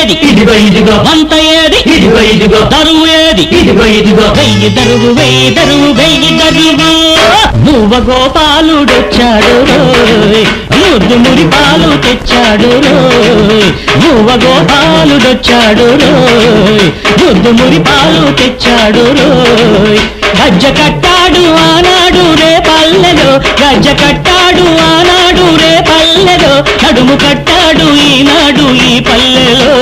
ఏది ఇదిగో ఇదిగో వంత ఏది ఇదిగో ఇదిగో దరువు ఏది ఇదిగో ఇదిగో వెయ్యి దరువు వెయ్యి దరువు వెయ్యి దరువు మూవ గోపాలుడొచ్చాడు రోయ్ ముద్దు మురి పాలు తెచ్చాడు రోయ్ మూవ గోపాలుడొచ్చాడు రోయ్ ముద్దు మురి పాలు తెచ్చాడు రోయ్ గజ్జ కట్టాడు ఆనాడు రే పల్లెలో గజ్జ కట్టాడు ఆనాడు రే పల్లెలో నడుము కట్టాడు ఈనాడు ఈ పల్లెలో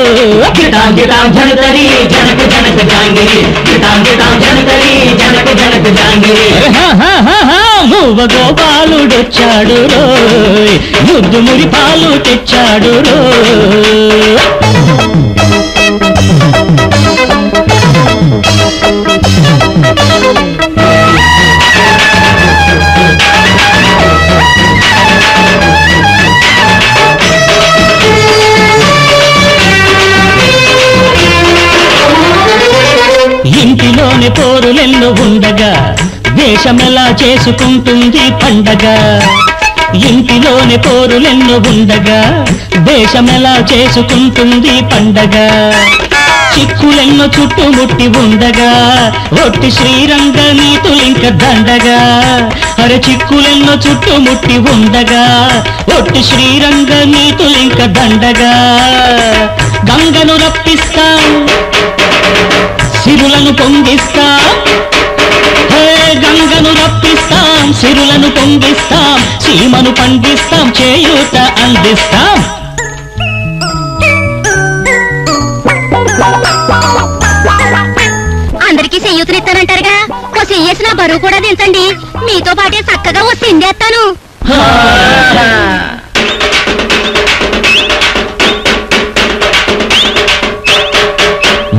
గిటాం గిటాం జనతరి జనక జనక జాంగిరి గిటాం గిటాం జనతరి జనక జనక జాంగిరి మూవ గోపాలుడొచ్చాడు రోయ్ ముద్దు మురి పాలు తెచ్చాడు రోయ్ ఇంటిలోని పోరులెన్నో ఉండగా దేశమెలా చేసుకుంటుంది పండగ ఇంటిలోని పోరులెన్నో ఉండగా దేశమెలా చేసుకుంటుంది పండగ చిక్కులెన్నో చుట్టుముట్టి ఉండగా ఒట్టి శ్రీరంగ నీతులింక దండగా అరే చిక్కులెన్నో చుట్టుముట్టి ఉండగా ఒట్టి శ్రీరంగ నీతులింక దండగా గంగను రప్పిస్తాం సిరులను పొంగిస్తాం హే గంగను రప్పిస్తాం సిరులను పొంగిస్తాం సీమను పండిస్తాం చేయూత అందిస్తాం అందరికీ చేయూతనిస్తానంటారుగా ఓ చెయ్యేసిన బరువు కూడా దించండి మీతో పాటే చక్కగా ఓ సిందేస్తాను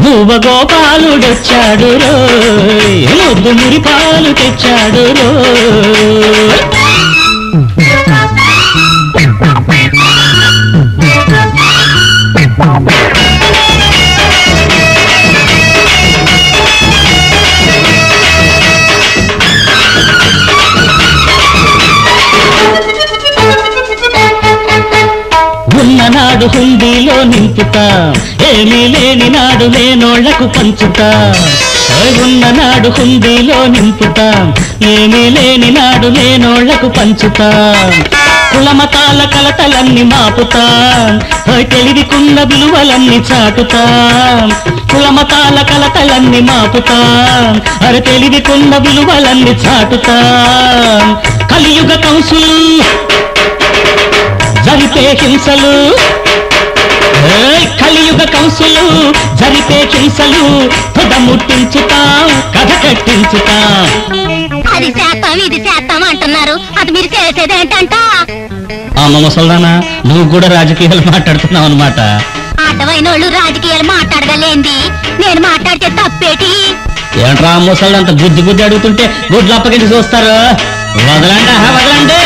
మూవ గోపాలుడొచ్చాడు రోయ్ ముద్దు మురి పాలు తెచ్చాడు రోయ్ ఉన్ననాడు హుండీలో నింపుతాం ఏమీ లేని నాడు లేనోళ్లకు పంచుతాం ఉన్ననాడు హుండీలో నింపుతాం ఏమీ లేని నాడు లేనోళ్లకు పంచుతాం కులమతాల కలతలన్నీ మాపుతాం తెలివికున్న విలువలన్నీ చాటుతాం కులమతాల కలతలన్నీ మాపుతాం అరే తెలివికున్న విలువలన్నీ చాటుతాం కలియుగ కంసులు జరిపే హింసలు కలియుగ కంసులు జరిపే హింసలు తుద ముట్టించుతాం కథ కట్టించుతాం అది చేస్తాం ఇది చేస్తాం అంటున్నారు అది మీరు చేసేదేంటంట అమ్మ ముసల్దానా నువ్వు కూడా రాజకీయాలు మాట్లాడుతున్నావు అనమాట అడ్డమైన వాళ్ళు రాజకీయాలు మాట్లాడగలేంది నేను మాట్లాడితే తప్పేటి ఏంట్రా ముసల్దంత బుద్ధి బుద్ధి అడుగుతుంటే గుడ్లు అప్పగించి చూస్తారు వదలండి వదలండి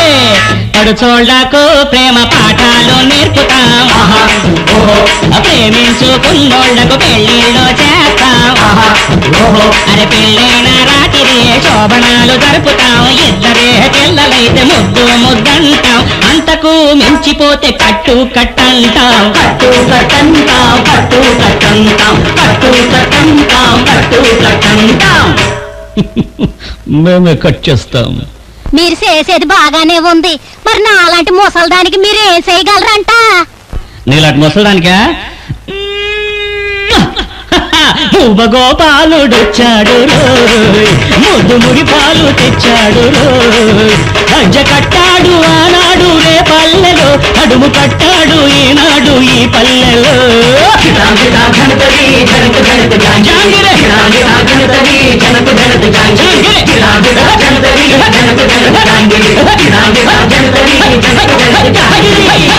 పడుచోళ్లకు ప్రేమ పాఠాలు నేర్పుతాం ప్రేమించుకున్నోళ్లకు పెళ్లిళ్ళు చేస్తాం అరే పెళ్ళైన రాత్రి శోభనాలు జరుపుతాం ఇద్దరే పిల్లలైతే ముద్దు ముద్దంటాం అంతకు మించిపోతే కట్టు కట్టంటాం కట్టు కట్టంటాం కట్టు కట్టంటాం కట్టు కట్టంటాం కట్టు కట్టంటాం మేమే కట్ చేస్తాం మీరు చేసేది బాగానే ఉంది మరి నా అలాంటి ముసల్దానికి మీరు ఏం చేయగలరంట నీలాంటి ముసల్దానికా మూవ గోపాలుడొచ్చాడు రోయ్ ముద్దు మురి పాలు తెచ్చాడు రోయ్ గజ్జ కట్టాడు ఆనాడు రే పల్లెలో నడుము కట్టాడు ఈనాడు ఈ పల్లెలో గిటాం గిటాం జనతరి జనక జనక జాంగిరి గిటాం గిటాం జనతరి జనక జనక జాంగిరి గిటాం గిటాం జనతరి జనక జనక జాంగిరి గిటాం గిటాం జనతరి జనక జనక జాంగిరి